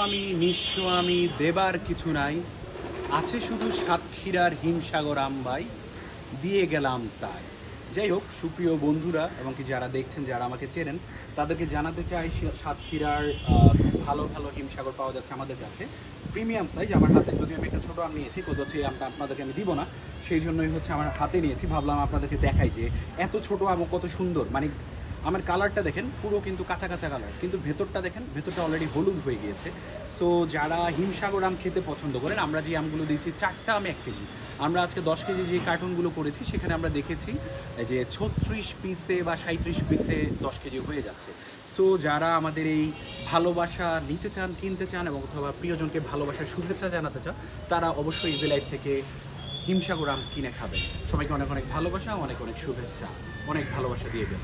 আমি নিঃস্ব আমি দেবার কিছু নাই, আছে শুধু সাতক্ষীরার হিমসাগর আমবাই, দিয়ে গেলাম তাই। যাই হোক, সুপ্রিয় বন্ধুরা এবং কি যারা দেখছেন, যারা আমাকে চেনেন, তাদেরকে জানাতে চাই সাতক্ষীরার খুব ভালো ভালো হিমসাগর পাওয়া যাচ্ছে আমাদের কাছে, প্রিমিয়াম সাইজ। আমার হাতে যদিও আমি একটা ছোটো আম নিয়েছি, কোথাও হচ্ছে এই আমটা আপনাদেরকে আমি দিব না, সেই জন্যই হচ্ছে আমার হাতে নিয়েছি। ভাবলাম আপনাদেরকে দেখাই যে এত ছোটো আমও কত সুন্দর। মানে আমার কালারটা দেখেন, পুরো কিন্তু কাঁচা কাঁচা কালার, কিন্তু ভেতরটা দেখেন, ভেতরটা অলরেডি হলুদ হয়ে গিয়েছে। সো যারা হিমসাগর আম খেতে পছন্দ করেন, আমরা যে আমগুলো দিচ্ছি 4টা আম 1 কেজি। আমরা আজকে 10 কেজি যে কার্টুনগুলো করেছি, সেখানে আমরা দেখেছি যে 36 পিসে বা 37 পিসে 10 কেজি হয়ে যাচ্ছে। সো যারা আমাদের এই ভালোবাসা নিতে চান, কিনতে চান এবং অথবা প্রিয়জনকে ভালোবাসার শুভেচ্ছা জানাতে চান, তারা অবশ্যই ইজি লাইফ থেকে হিমসাগর আম কিনে খাবেন। সবাইকে অনেক অনেক ভালোবাসা, অনেক অনেক শুভেচ্ছা, অনেক ভালোবাসা দিয়ে দেন।